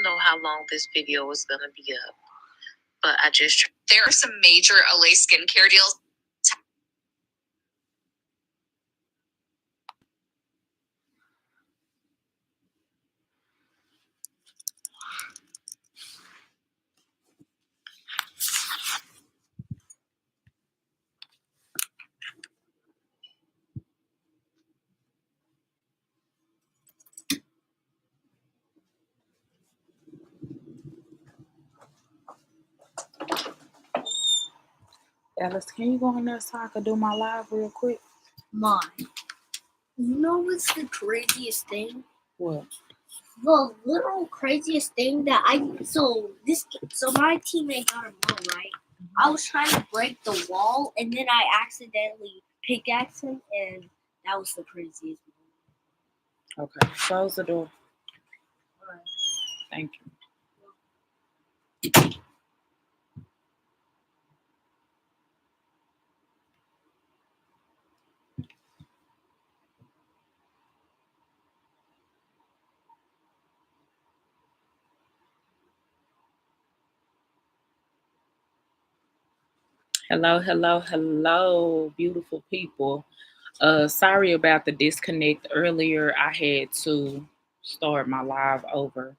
know how long this video is going to be up, but there are some major Olay skincare deals. Alice, can you go in there so I can do my live real quick? Mine. You know what's the craziest thing? What? The literal craziest thing that so my teammate got a ball, right? I was trying to break the wall and then I accidentally pickaxed him and that was the craziest moment. Okay, close the door. Alright. Thank you. Hello, beautiful people. Sorry about the disconnect earlier. I had to start my live over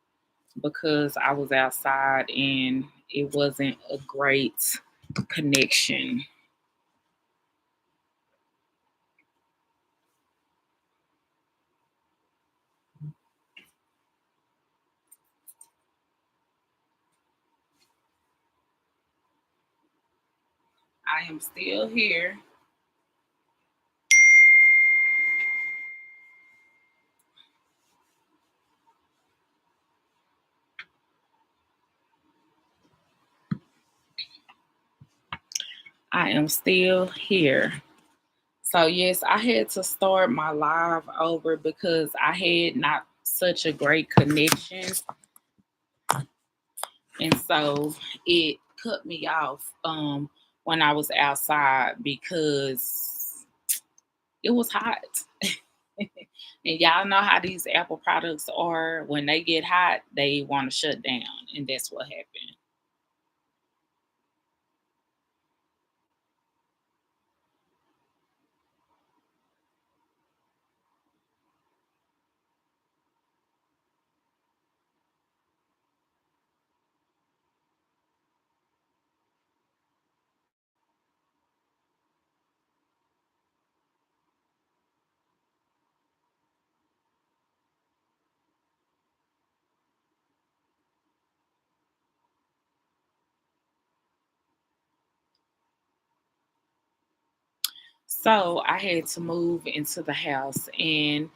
because I was outside and it wasn't a great connection. I am still here. I am still here. So yes, I had to start my live over because I had not such a great connection. And so it cut me off when I was outside because it was hot. And y'all know how these Apple products are. When they get hot, they want to shut down. And that's what happened. So I had to move into the house. And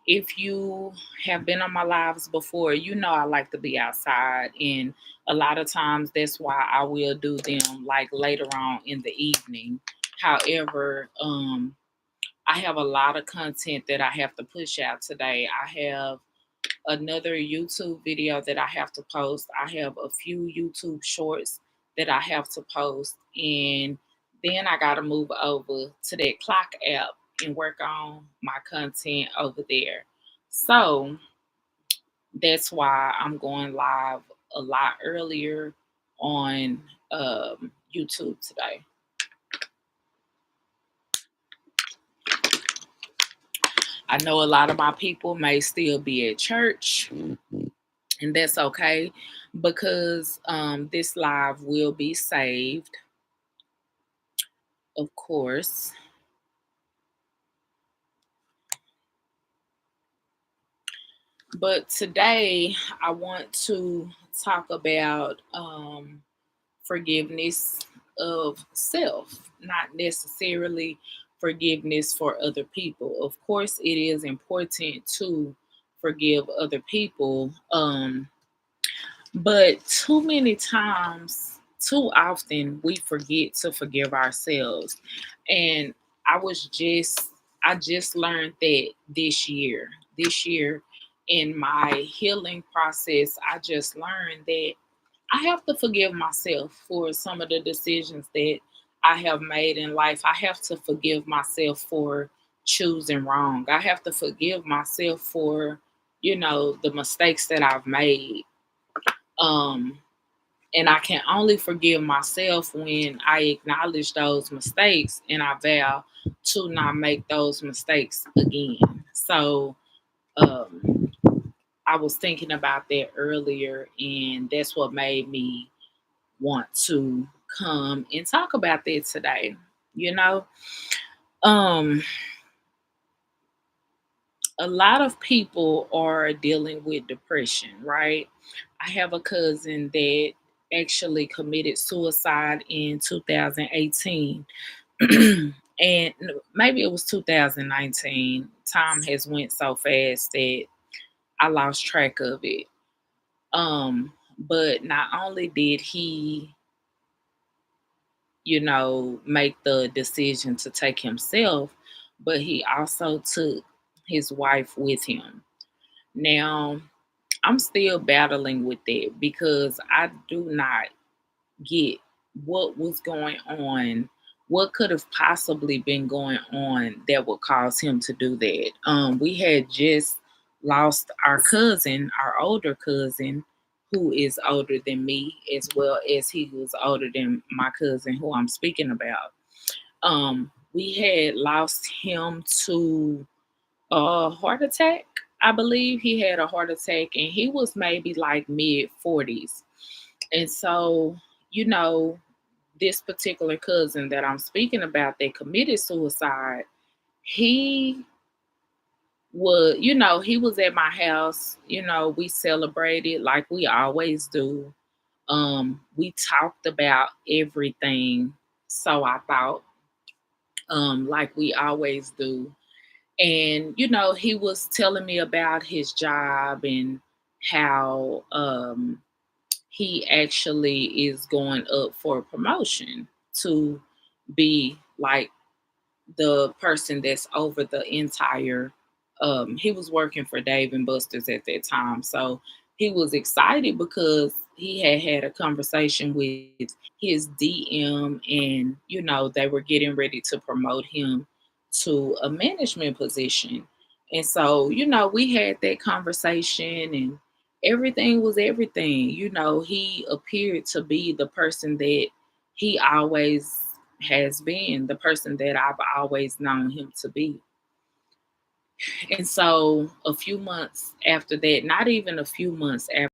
if you have been on my lives before, you know I like to be outside. And a lot of times that's why I will do them like later on in the evening. However, I have a lot of content that I have to push out today. I have another YouTube video that I have to post. I have a few YouTube shorts that I have to post. And then I got to move over to that clock app and work on my content over there. So that's why I'm going live a lot earlier on YouTube today. I know a lot of my people may still be at church, and that's okay because this live will be saved, of course. But today I want to talk about forgiveness of self, not necessarily forgiveness for other people. Of course, it is important to forgive other people, but too many times, too often, we forget to forgive ourselves. And I just learned that this year. This year, in my healing process, I just learned that I have to forgive myself for some of the decisions that I have made in life. I have to forgive myself for choosing wrong. I have to forgive myself for, the mistakes that I've made. Um, and I can only forgive myself when I acknowledge those mistakes and I vow to not make those mistakes again. So um, I was thinking about that earlier, and that's what made me want to come and talk about that today. You know, um, a lot of people are dealing with depression, right? I have a cousin that actually committed suicide in 2018. And maybe it was 2019. Time has went so fast that I lost track of it. But not only did he, make the decision to take himself, but he also took his wife with him. Now, I'm still battling with that because I do not get what was going on, what could have possibly been going on that would cause him to do that. We had just lost our cousin, our older cousin, who is older than me, as well as he was older than my cousin who I'm speaking about. We had lost him to a heart attack. I believe he had a heart attack and he was maybe like mid 40s. And so, you know, this particular cousin that I'm speaking about that committed suicide, he he was at my house. We celebrated like we always do. We talked about everything. So I thought, like we always do. And, he was telling me about his job and how he actually is going up for a promotion to be like the person that's over the entire he was working for Dave and Buster's at that time. So he was excited because he had a conversation with his DM, and they were getting ready to promote him to a management position. And so, we had that conversation and everything was everything. He appeared to be the person that he always has been, the person that I've always known him to be. And so a few months after that, not even a few months after,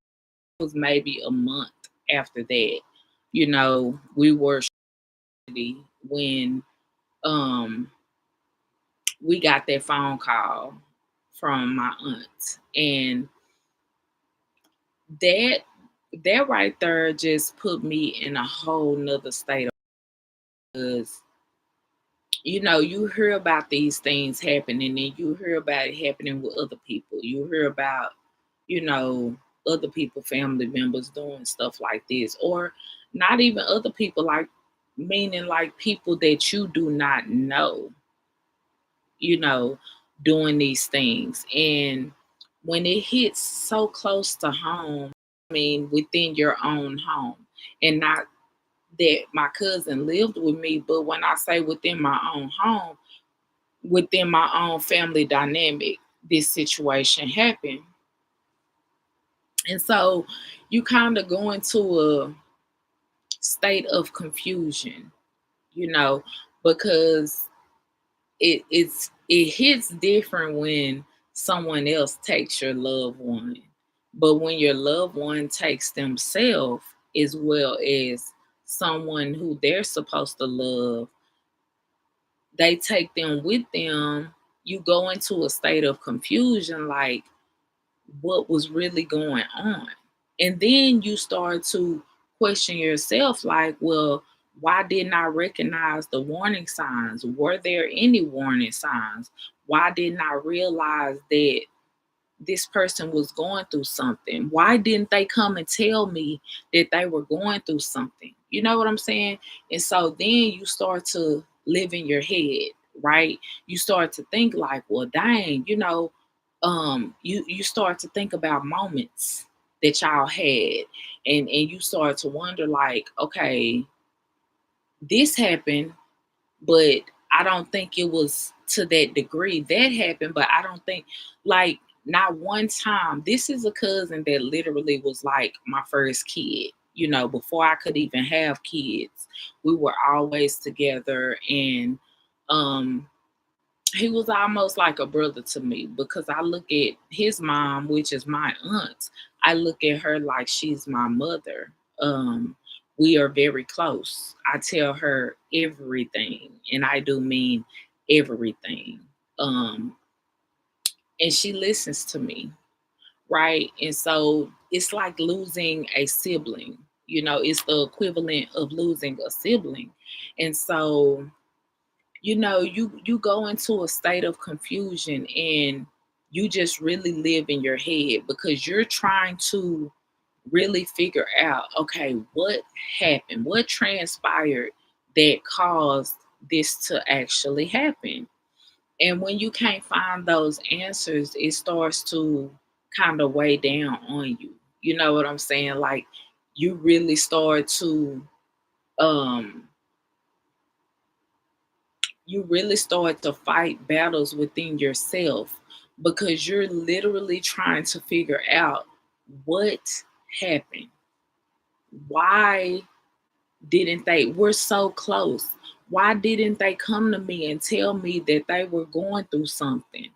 it was maybe a month after that, we were when um we got that phone call from my aunt. And that that right there just put me in a whole nother state of, because you hear about these things happening and you hear about it happening with other people. You hear about, you know, other people, family members doing stuff like this, or not even other people, like meaning like people that you do not know, you know, doing these things. And when it hits so close to home, I mean, within your own home, and not that my cousin lived with me, but when I say within my own home, within my own family dynamic, this situation happened. And so you kind of go into a state of confusion, you know, because it hits different when someone else takes your loved one. But when your loved one takes themselves, as well as someone who they're supposed to love, they take them with them, you go into a state of confusion, like what was really going on. And then you start to question yourself, like, well, why didn't I recognize the warning signs? Were there any warning signs? Why didn't I realize that this person was going through something? Why didn't they come and tell me that they were going through something? You know what I'm saying? And so then you start to live in your head, right? You start to think like, well, dang, you start to think about moments that y'all had, and you start to wonder like, okay, this happened, but I don't think it was to that degree. That happened, but I don't think, like, not one time. This is a cousin that literally was like my first kid. You know, before I could even have kids, we were always together, and um he was almost like a brother to me because I look at his mom, which is my aunt. I look at her like she's my mother. We are very close. I tell her everything, and I do mean everything. Um, and she listens to me, right? And so it's like losing a sibling. You know, it's the equivalent of losing a sibling. And so, you know, you go into a state of confusion, and you just really live in your head because you're trying to really figure out, okay, what happened, what transpired that caused this to actually happen. And when you can't find those answers, it starts to kind of weigh down on you. You know what I'm saying? Like, you really start to um fight battles within yourself because you're literally trying to figure out what happened. Why didn't they? We're so close. Why didn't they come to me and tell me that they were going through something?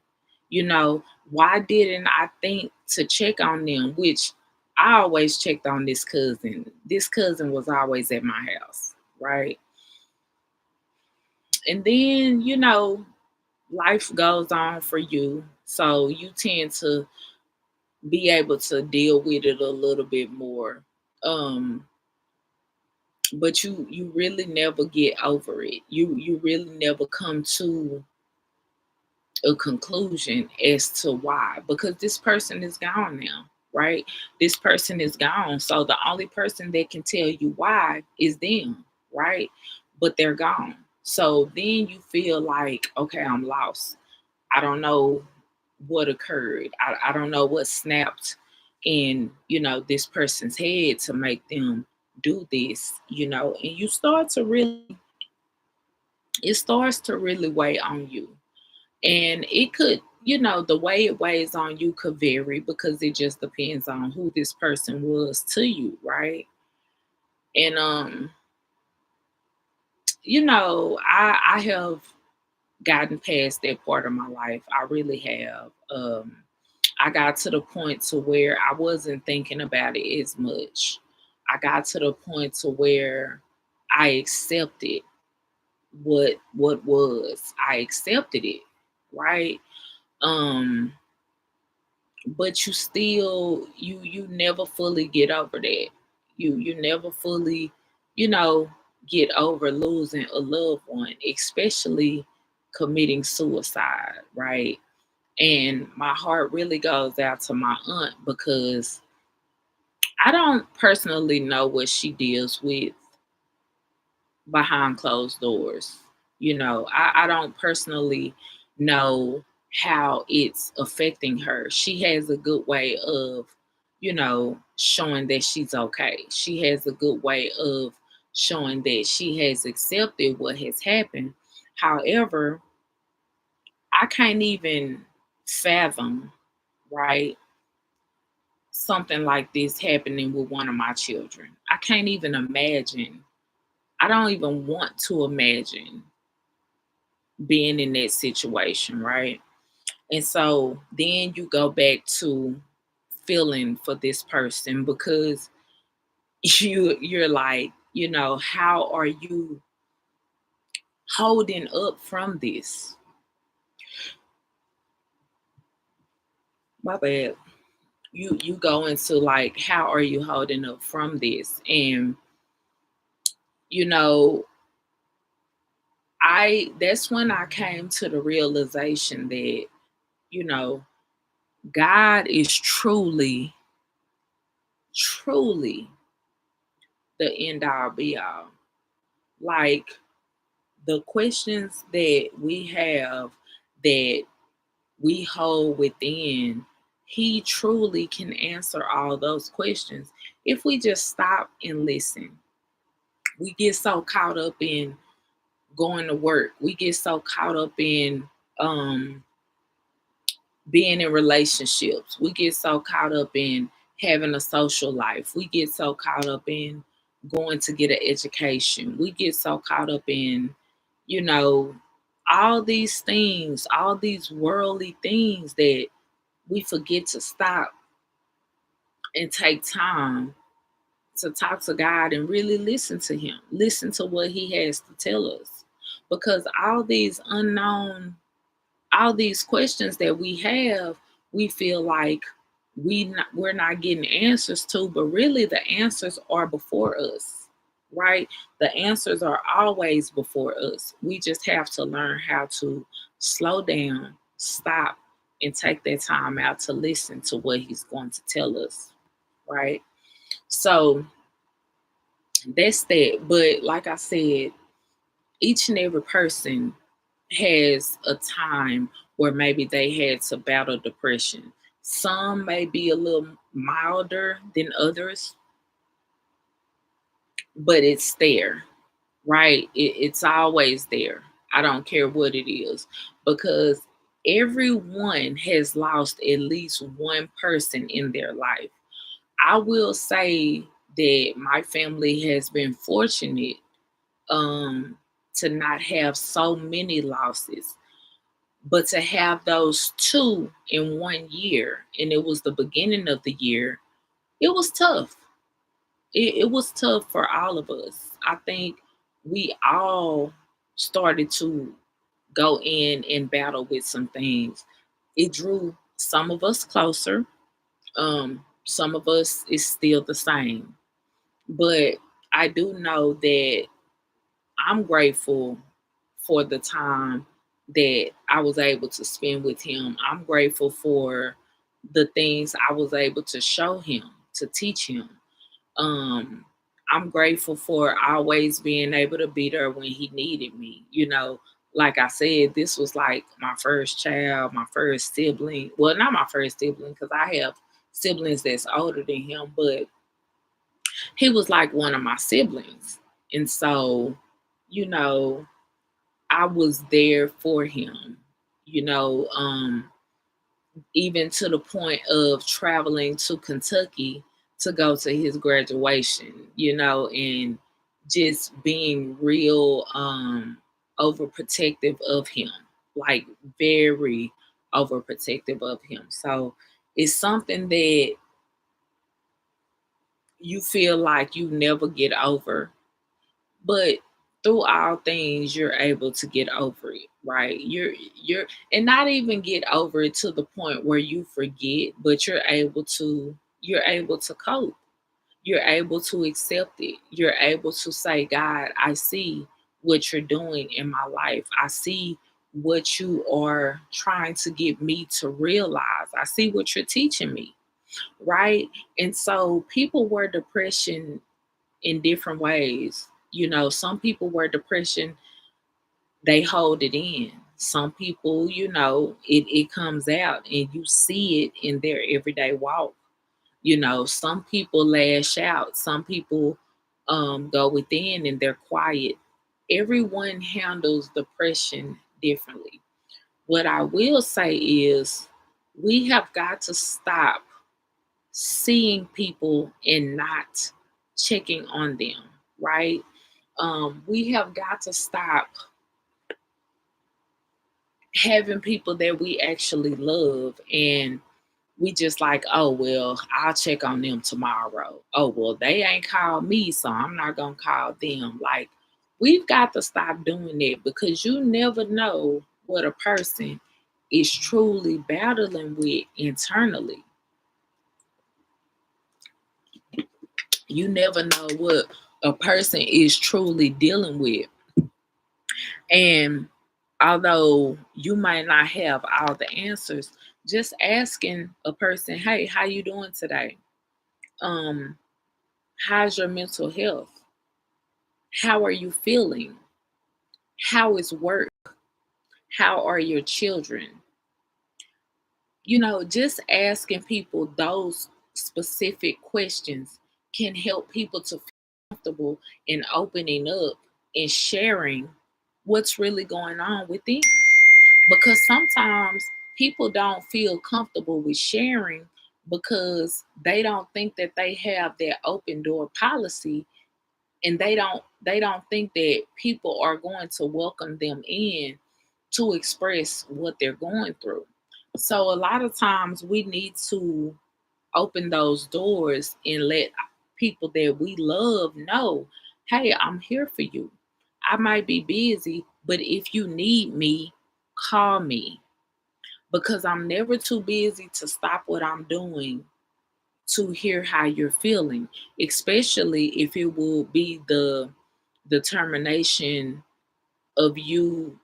You know, why didn't I think to check on them? Which I always checked on this cousin. This cousin was always at my house, right? And then, you know, life goes on for you. So you tend to be able to deal with it a little bit more. Um, but you really never get over it. You really never come to a conclusion as to why, because this person is gone now, right? This person is gone. So the only person that can tell you why is them, right? But they're gone. So then you feel like, okay, I'm lost. I don't know what occurred. I don't know what snapped in, you know, this person's head to make them do this, you know, and you start to really, it starts to really weigh on you. And it could, you know, the way it weighs on you could vary because it just depends on who this person was to you, right? And you know, I have gotten past that part of my life. I really have. I got to the point to where I wasn't thinking about it as much. I got to the point to where I accepted what was. I accepted it, right? Um, but you still you never fully get over that. You never fully, you know, get over losing a loved one, especially committing suicide, right? And my heart really goes out to my aunt because I don't personally know what she deals with behind closed doors. You know, I don't personally know how it's affecting her. She has a good way of, you know, showing that she's okay. She has a good way of showing that she has accepted what has happened. However, I can't even fathom, right, something like this happening with one of my children. I can't even imagine. I don't even want to imagine being in that situation, right? And so then you go back to feeling for this person because you're like, you know, how are you holding up from this? My bad. You go into like, how are you holding up from this? And you know, I that's when I came to the realization that, you know, God is truly, truly the end all be all. Like, the questions that we have, that we hold within, He truly can answer all those questions if we just stop and listen. We get so caught up in going to work. We get so caught up in um being in relationships. We get so caught up in having a social life. We get so caught up in going to get an education. We get so caught up in, you know, all these things, all these worldly things that we forget to stop and take time to talk to God and really listen to Him, listen to what He has to tell us. Because all these questions that we have, we feel like we're not getting answers to, but really the answers are before us, right? The answers are always before us. We just have to learn how to slow down, stop, and take that time out to listen to what He's going to tell us, right? So that's that. But like I said, each and every person has a time where maybe they had to battle depression. Some may be a little milder than others, but it's there, right? It's always there. I don't care what it is, because everyone has lost at least one person in their life. I will say that my family has been fortunate um, to not have so many losses. But to have those two in 1 year, and it was the beginning of the year, it was tough. It was tough for all of us. I think we all started to go in and battle with some things. It drew some of us closer. Some of us is still the same. But I do know that I'm grateful for the time that I was able to spend with him. I'm grateful for the things I was able to show him, to teach him. Um, I'm grateful for always being able to be there when he needed me. Like I said, this was like my first child, my first sibling. Well, not my first sibling, because I have siblings that's older than him, but he was like one of my siblings. And so, you know, I was there for him, you know, um, even to the point of traveling to Kentucky to go to his graduation, and just being real overprotective of him, like very overprotective of him. So it's something that you feel like you never get over, but through all things you're able to get over it, right? You're and not even get over it to the point where you forget, but you're able to cope. You're able to accept it. You're able to say, God, I see what you're doing in my life. I see what you are trying to get me to realize. I see what you're teaching me, right? And so people were depression in different ways. Some people where depression, they hold it in. Some people, it comes out and you see it in their everyday walk. Some people lash out. Some people go within and they're quiet. Everyone handles depression differently. What I will say is we have got to stop seeing people and not checking on them, right? We have got to stop having people that we actually love and we just like, oh, well, I'll check on them tomorrow. Oh, well, they ain't called me, so I'm not going to call them. Like, we've got to stop doing that because you never know what a person is truly battling with internally. You never know what a person is truly dealing with. And although you might not have all the answers, just asking a person, hey, how you doing today? Um, how's your mental health? How are you feeling? How is work? How are your children? Just asking people those specific questions can help people to feel comfortable in opening up and sharing what's really going on with them. Because sometimes people don't feel comfortable with sharing because they don't think that they have that open door policy, and they don't think that people are going to welcome them in to express what they're going through. So a lot of times we need to open those doors and let people that we love know, hey, I'm here for you. I might be busy, but if you need me, call me, because I'm never too busy to stop what I'm doing to hear how you're feeling, especially if it will be the determination of you,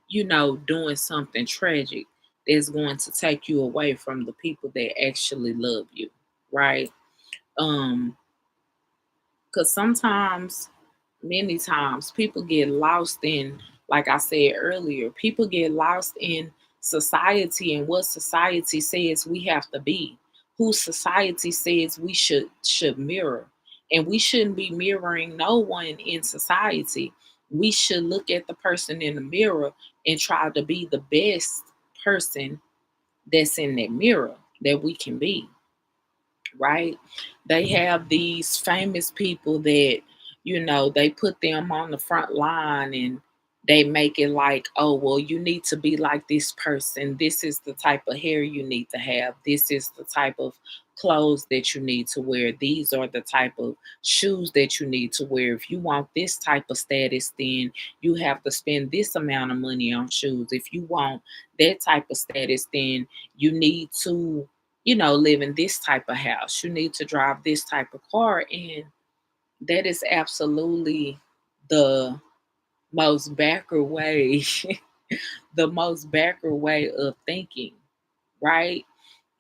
doing something tragic that's going to take you away from the people that actually love you, right? Um, because sometimes, many times, people get lost in, like I said earlier, people get lost in society and what society says we have to be, who society says we should mirror. And we shouldn't be mirroring no one in society. We should look at the person in the mirror and try to be the best person that's in that mirror that we can be, right? They have these famous people that, they put them on the front line and they make it like, oh, well, you need to be like this person. This is the type of hair you need to have. This is the type of clothes that you need to wear. These are the type of shoes that you need to wear. If you want this type of status, then you have to spend this amount of money on shoes. If you want that type of status, then you need to live in this type of house. You need to drive this type of car. And that is absolutely the most backward way, the most backward way of thinking, right?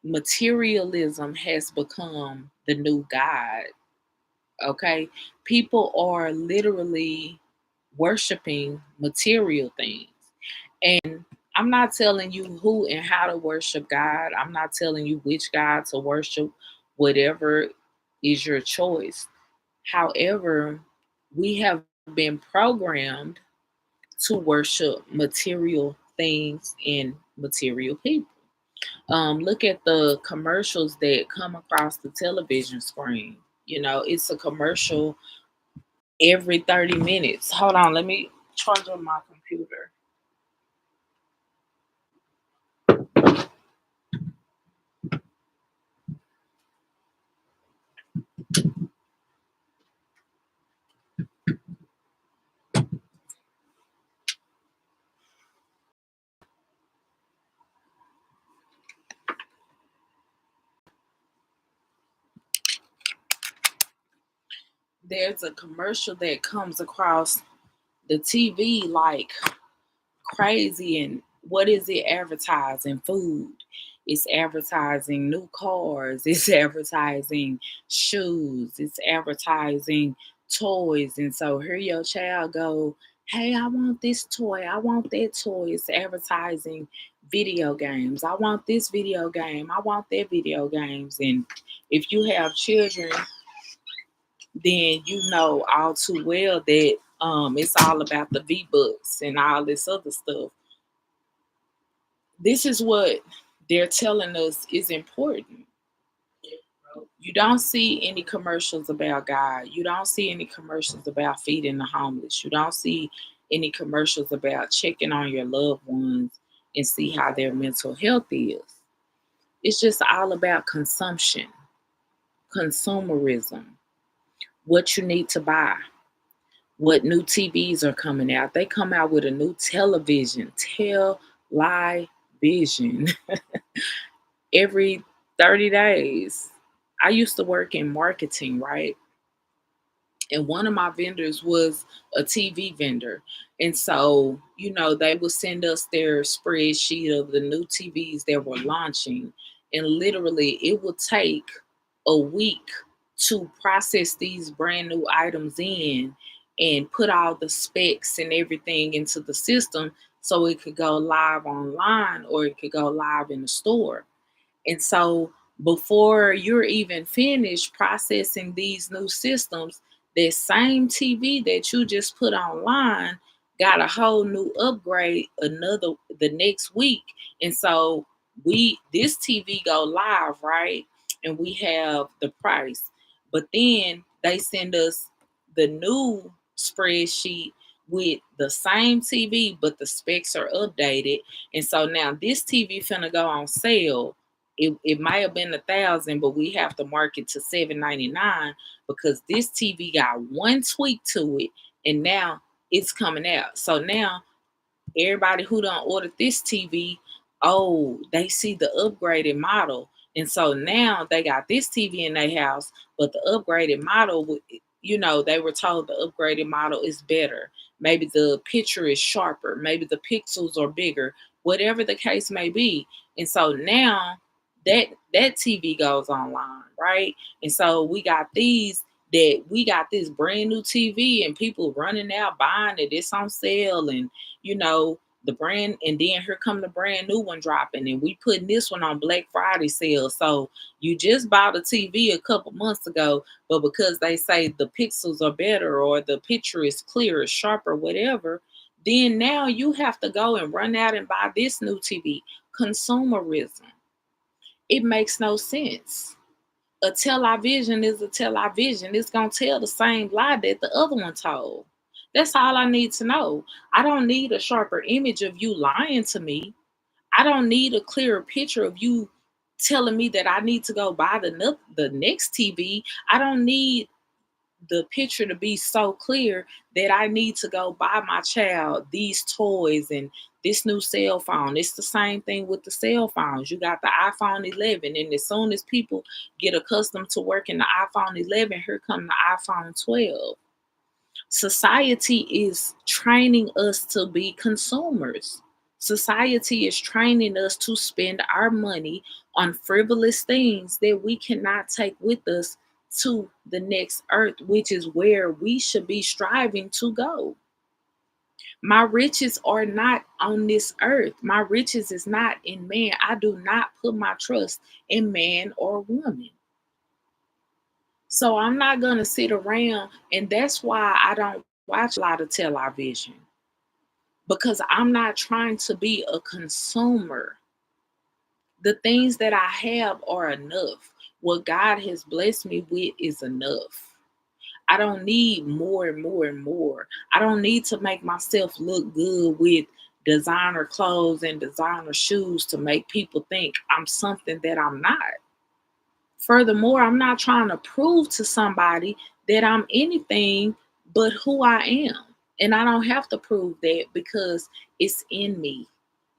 Materialism has become the new God. Okay. People are literally worshiping material things. And I'm not telling you who and how to worship God. I'm not telling you which God to worship, whatever is your choice. However, we have been programmed to worship material things and material people. Look at the commercials that come across the television screen. It's a commercial every 30 minutes. Hold on, let me charge on my computer. There's a commercial that comes across the TV like crazy. And what is it advertising? Food. It's advertising new cars. It's advertising shoes. It's advertising toys. And so here your child go, hey, I want this toy. I want that toy. It's advertising video games. I want this video game. I want that video games. And if you have children, then you know all too well that it's all about the V-Bucks and all this other stuff. This is what they're telling us is important. You don't see any commercials about God. You don't see any commercials about feeding the homeless. You don't see any commercials about checking on your loved ones and see how their mental health is. It's just all about consumption, consumerism, what you need to buy, what new TVs are coming out. They come out with a new television, vision every 30 days. I used to work in marketing, right? And one of my vendors was a TV vendor. And so, they would send us their spreadsheet of the new TVs that were launching. And literally, it would take a week to process these brand new items in and put all the specs and everything into the system so it could go live online or it could go live in the store. And so before you're even finished processing these new systems, that same TV that you just put online got a whole new upgrade the next week. And so this TV go live, right? And we have the price. But then they send us the new spreadsheet with the same TV, but the specs are updated. And so now this TV finna go on sale. It might have been 1,000, but we have to mark it to $799 because this TV got one tweak to it, and now it's coming out. So now everybody who done ordered this TV, oh, they see the upgraded model. And so now they got this TV in their house, but the upgraded model, they were told the upgraded model is better. Maybe the picture is sharper. Maybe the pixels are bigger, whatever the case may be. And so now that TV goes online, right? And so we got this brand new TV and people running out buying it. It's on sale, and the brand, and then here come the brand new one dropping, and we putting this one on Black Friday sale. So you just bought a TV a couple months ago, but because they say the pixels are better or the picture is clearer, sharper, whatever, then now you have to go and run out and buy this new TV. Consumerism. It makes no sense. A television is a television. It's going to tell the same lie that the other one told. That's all I need to know. I don't need a sharper image of you lying to me. I don't need a clearer picture of you telling me that I need to go buy the next TV. I don't need the picture to be so clear that I need to go buy my child these toys and this new cell phone. It's the same thing with the cell phones. You got the iPhone 11, and as soon as people get accustomed to working the iPhone 11, here come the iPhone 12. Society is training us to be consumers. Society is training us to spend our money on frivolous things that we cannot take with us to the next earth, which is where we should be striving to go. My riches are not on this earth. My riches is not in man. I do not put my trust in man or woman. So I'm not going to sit around, and that's why I don't watch a lot of television, because I'm not trying to be a consumer. The things that I have are enough. What God has blessed me with is enough. I don't need more and more and more. I don't need to make myself look good with designer clothes and designer shoes to make people think I'm something that I'm not. Furthermore, I'm not trying to prove to somebody that I'm anything but who I am. And I don't have to prove that because it's in me.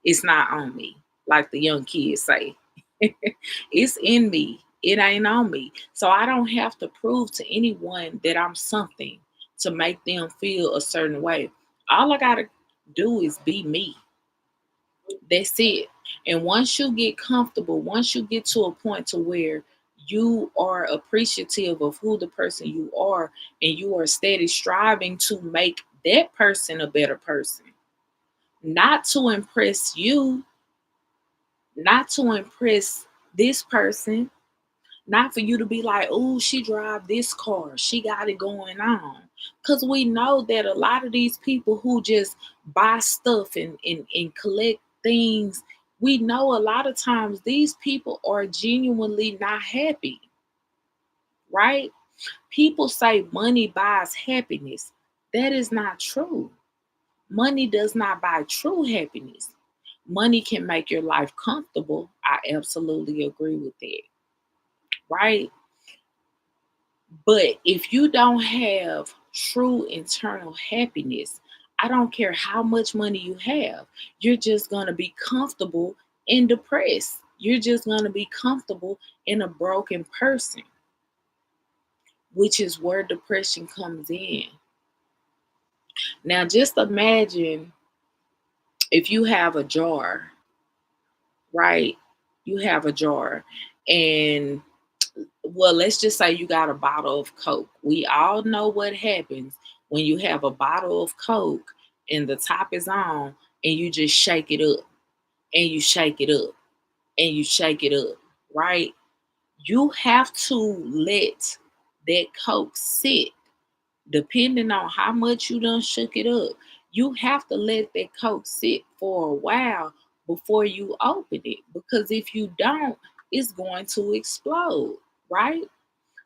It's not on me, like the young kids say. It's in me. It ain't on me. So I don't have to prove to anyone that I'm something to make them feel a certain way. All I got to do is be me. That's it. And once you get comfortable, once you get to a point to where you are appreciative of who the person you are, and you are steady striving to make that person a better person, not to impress you, not to impress this person, not for you to be like, oh, she drive this car, she got it going on. Because we know that a lot of these people who just buy stuff and collect things, we know a lot of times these people are genuinely not happy, right? People say money buys happiness. That is not true. Money does not buy true happiness. Money can make your life comfortable. I absolutely agree with that, right? But if you don't have true internal happiness, I don't care how much money you have, you're just going to be comfortable and depressed. You're just going to be comfortable in a broken person, which is where depression comes in. Now, just imagine if you have a jar, right? You have a jar, and well, let's just say you got a bottle of Coke. We all know what happens when you have a bottle of Coke and the top is on, and you just shake it up and you shake it up and you shake it up, right? You have to let that Coke sit. Depending on how much you done shook it up, you have to let that Coke sit for a while before you open it, because if you don't, it's going to explode, right?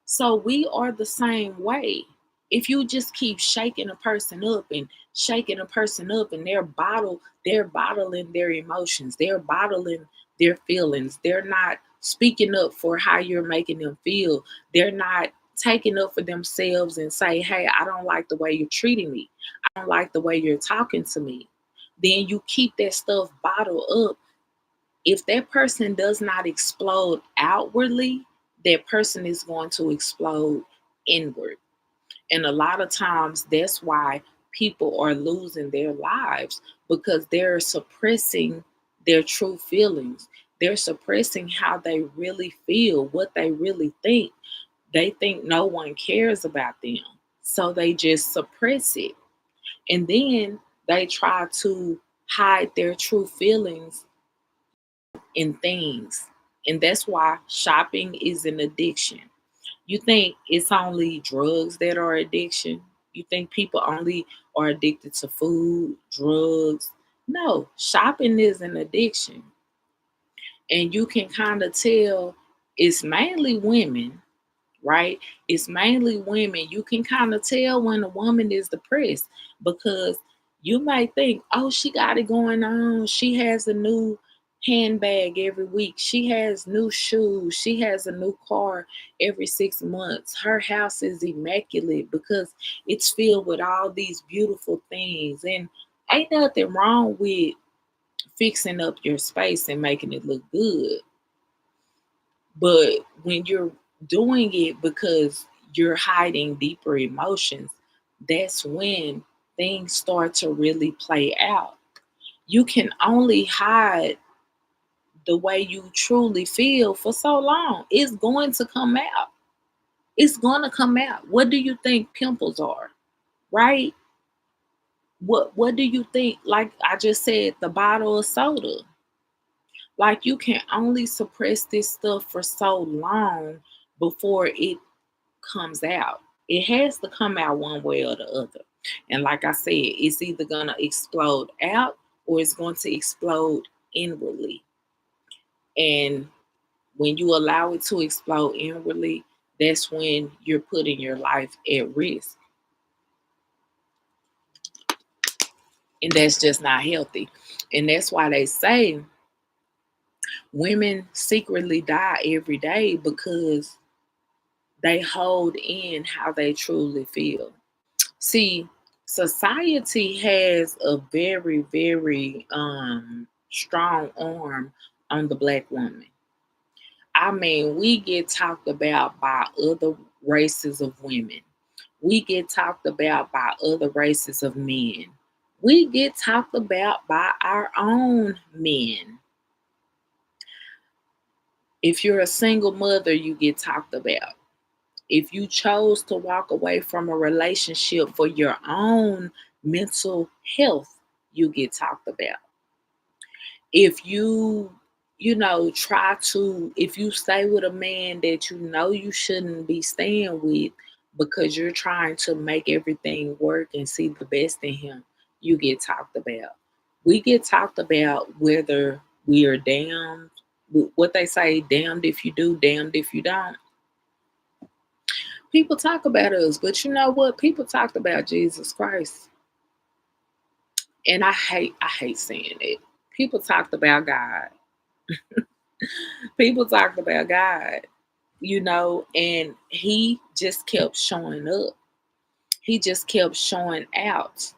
So we are the same way. If you just keep shaking a person up and shaking a person up, and they're bottling their emotions, they're bottling their feelings, they're not speaking up for how you're making them feel, they're not taking up for themselves and say, hey, I don't like the way you're treating me, I don't like the way you're talking to me. Then you keep that stuff bottled up. If that person does not explode outwardly, that person is going to explode inward. And a lot of times that's why people are losing their lives, because they're suppressing their true feelings. They're suppressing how they really feel, what they really think. They think no one cares about them. So they just suppress it. And then they try to hide their true feelings in things. And that's why shopping is an addiction. You think it's only drugs that are addiction? You think people only are addicted to food, drugs? No, shopping is an addiction. And you can kind of tell it's mainly women, right? It's mainly women. You can kind of tell when a woman is depressed, because you might think, oh, she got it going on. She has a new handbag every week. She has new shoes. She has a new car every 6 months. Her house is immaculate because it's filled with all these beautiful things. And ain't nothing wrong with fixing up your space and making it look good. But when you're doing it because you're hiding deeper emotions, that's when things start to really play out. You can only hide the way you truly feel for so long. It's going to come out. It's going to come out. What do you think pimples are? Right? What do you think, like I just said, the bottle of soda? Like, you can only suppress this stuff for so long before it comes out. It has to come out one way or the other. And like I said, it's either going to explode out or it's going to explode inwardly. And when you allow it to explode inwardly, that's when you're putting your life at risk. And that's just not healthy. And that's why they say women secretly die every day, because they hold in how they truly feel. See, society has a very, very strong arm on the Black woman. I mean, we get talked about by other races of women. We get talked about by other races of men. We get talked about by our own men. If you're a single mother, you get talked about. If you chose to walk away from a relationship for your own mental health, you get talked about. If if you stay with a man that you know you shouldn't be staying with because you're trying to make everything work and see the best in him, you get talked about. We get talked about whether we are damned, what they say, damned if you do, damned if you don't. People talk about us, but you know what? People talked about Jesus Christ. And I hate saying it. People talked about God. People talked about God, and he just kept showing up. He just kept showing out.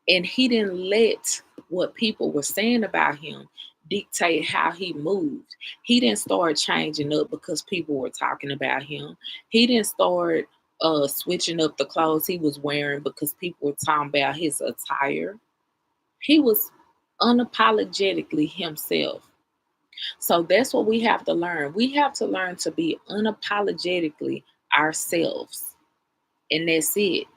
And he didn't let what people were saying about him dictate how he moved. He didn't start changing up because people were talking about him. He didn't start switching up the clothes he was wearing because people were talking about his attire. He was unapologetically himself. So that's what we have to learn. We have to learn to be unapologetically ourselves. And that's it.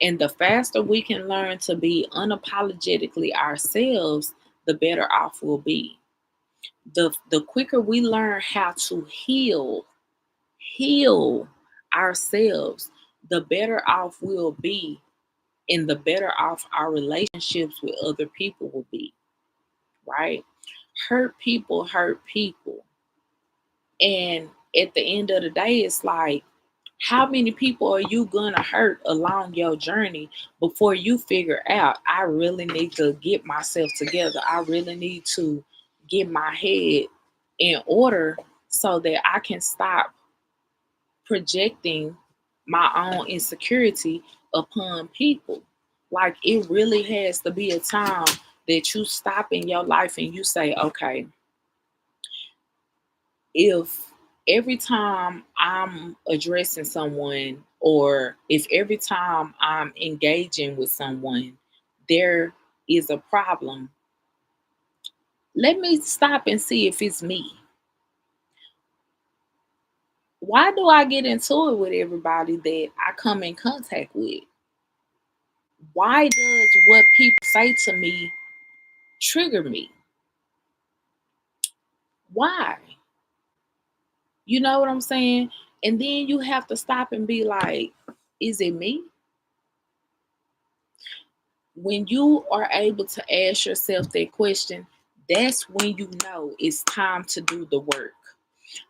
And the faster we can learn to be unapologetically ourselves, the better off we'll be. The quicker we learn how to heal ourselves, the better off we'll be, and the better off our relationships with other people will be, right? Hurt people hurt people. And at the end of the day, it's like, how many people are you gonna hurt along your journey before you figure out, I really need to get myself together? I really need to get my head in order so that I can stop projecting my own insecurity upon people. Like, it really has to be a time that you stop in your life and you say, okay, if every time I'm addressing someone, or if every time I'm engaging with someone, there is a problem, let me stop and see if it's me. Why do I get into it with everybody that I come in contact with? Why does what people say to me trigger me? Why? You know what I'm saying? And then you have to stop and be like, is it me? When you are able to ask yourself that question, that's when you know it's time to do the work.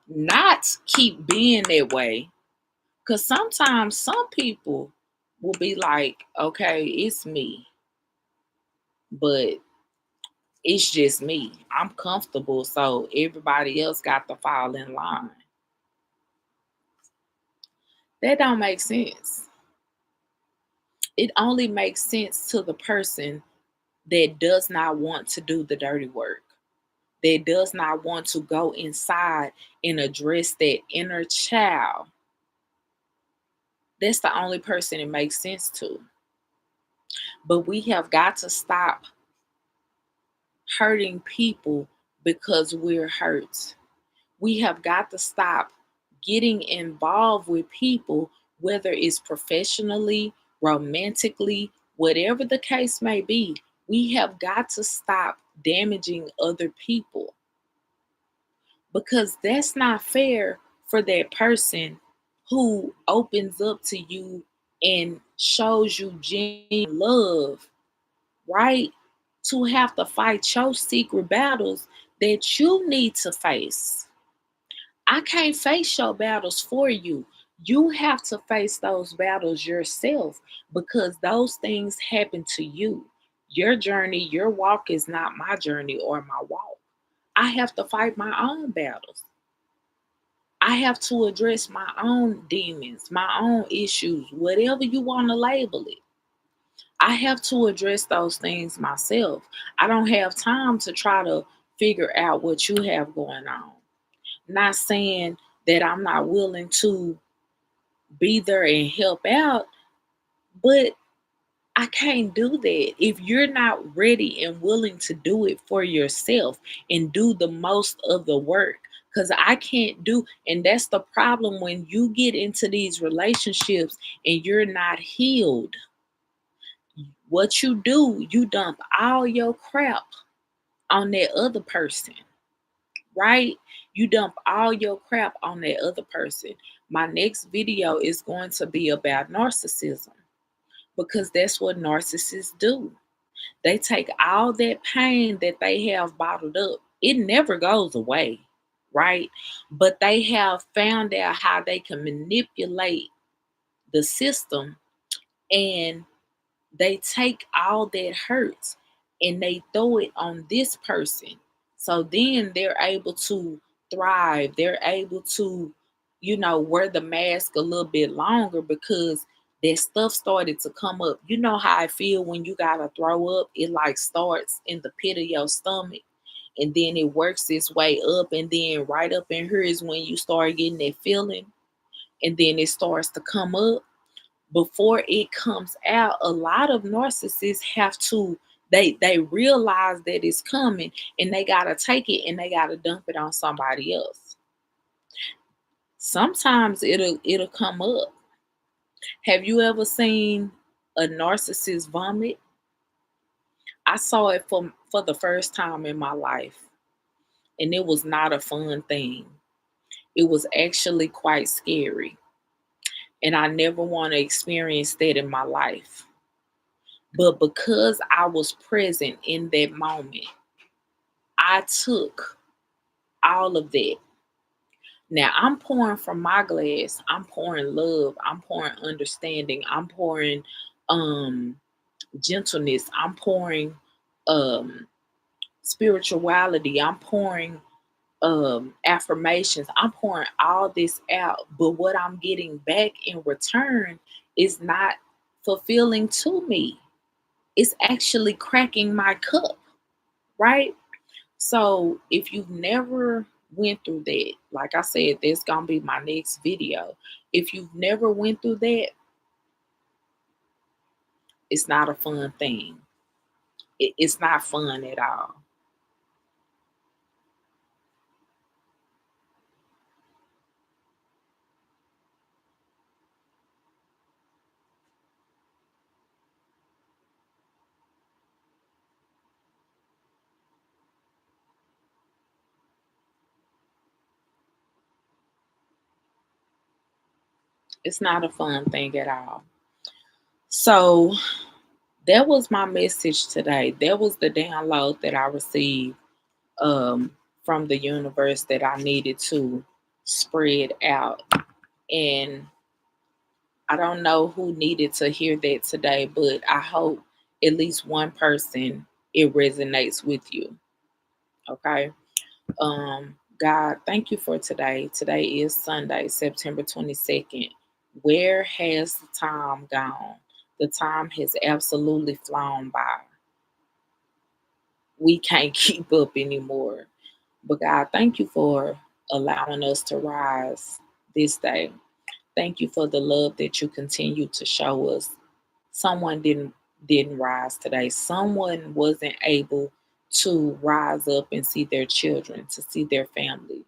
Not keep being that way. Because sometimes some people will be like, okay, it's me, but it's just me. I'm comfortable, so everybody else got to fall in line. That don't make sense. It only makes sense to the person that does not want to do the dirty work, that does not want to go inside and address that inner child. That's the only person it makes sense to. But we have got to stop hurting people because we're hurt. We have got to stop getting involved with people, whether it's professionally, romantically, whatever the case may be. We have got to stop damaging other people, because that's not fair for that person who opens up to you and shows you genuine love, right? To have to fight your secret battles that you need to face. I can't face your battles for you. You have to face those battles yourself, because those things happen to you. Your journey, your walk is not my journey or my walk. I have to fight my own battles. I have to address my own demons, my own issues, whatever you want to label it. I have to address those things myself. I don't have time to try to figure out what you have going on. Not saying that I'm not willing to be there and help out, but I can't do that if you're not ready and willing to do it for yourself and do the most of the work. Because I can't do, and that's the problem when you get into these relationships and you're not healed. What you do, you dump all your crap on that other person, right? You dump all your crap on that other person. My next video is going to be about narcissism, because that's what narcissists do. They take all that pain that they have bottled up. It never goes away, right? But they have found out how they can manipulate the system, and they take all that hurt and they throw it on this person. So then they're able to thrive. They're able to, wear the mask a little bit longer, because that stuff started to come up. You know how I feel when you gotta throw up? It like starts in the pit of your stomach, and then it works its way up, and then right up in here is when you start getting that feeling, and then it starts to come up. Before it comes out, a lot of narcissists have to, they realize that it's coming, and they gotta take it and they gotta dump it on somebody else. Sometimes it'll come up. Have you ever seen a narcissist vomit? I saw it for the first time in my life, and it was not a fun thing. It was actually quite scary, and I never want to experience that in my life. But because I was present in that moment, I took all of that. Now I'm pouring from my glass. I'm pouring love. I'm pouring understanding. I'm pouring gentleness. I'm pouring um spirituality. I'm pouring affirmations. I'm pouring all this out, but what I'm getting back in return is not fulfilling to me. It's actually cracking my cup, right? So if you've never went through that, like I said, that's gonna be my next video. If you've never went through that, it's not a fun thing. It's not fun at all. It's not a fun thing at all. So that was my message today. That was the download that I received from the universe that I needed to spread out. And I don't know who needed to hear that today, but I hope at least one person it resonates with you. Okay. God, thank you for today. Today is Sunday, September 22nd. Where has the time gone? The time has absolutely flown by. We can't keep up anymore. But God, thank you for allowing us to rise this day. Thank you for the love that you continue to show us. Someone didn't rise today. Someone wasn't able to rise up and see their children, to see their family.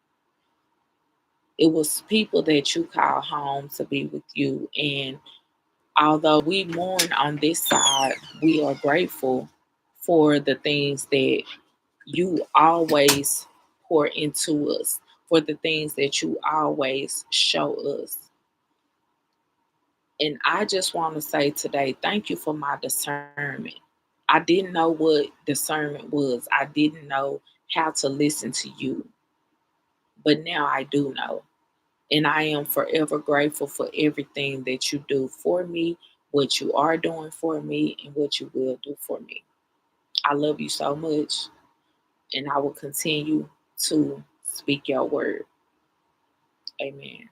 It was people that you call home to be with you. And although we mourn on this side, we are grateful for the things that you always pour into us, for the things that you always show us. And I just want to say today, thank you for my discernment. I didn't know what discernment was. I didn't know how to listen to you. But now I do know. And I am forever grateful for everything that you do for me, what you are doing for me, and what you will do for me. I love you so much. And I will continue to speak your word. Amen.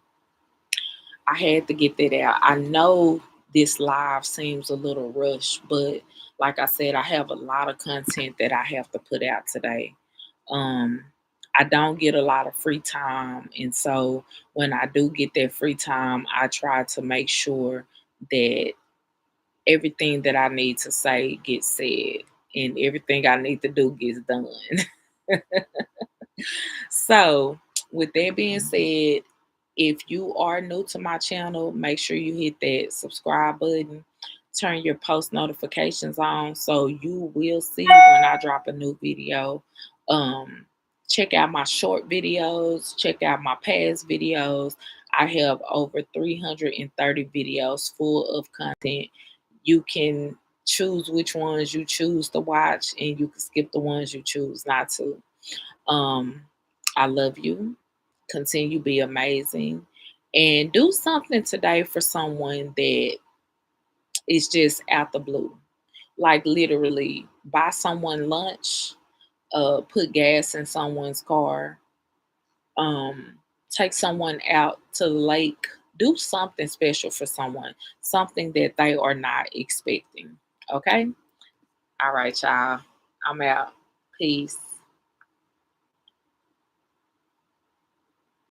I had to get that out. I know this live seems a little rushed, but like I said, I have a lot of content that I have to put out today. Um, I don't get a lot of free time, and so when I do get that free time, I try to make sure that everything that I need to say gets said, and everything I need to do gets done. So, with that being said, if you are new to my channel, make sure you hit that subscribe button, turn your post notifications on so you will see when I drop a new video. Check out my short videos, check out my past videos. I have over 330 videos full of content. You can choose which ones you choose to watch, and you can skip the ones you choose not to. Um, I love you. Continue to be amazing. And do something today for someone that is just out the blue. Like literally buy someone lunch, put gas in someone's car, take someone out to the lake. Do something special for someone, something that they are not expecting. Okay? All right, y'all. I'm out. Peace.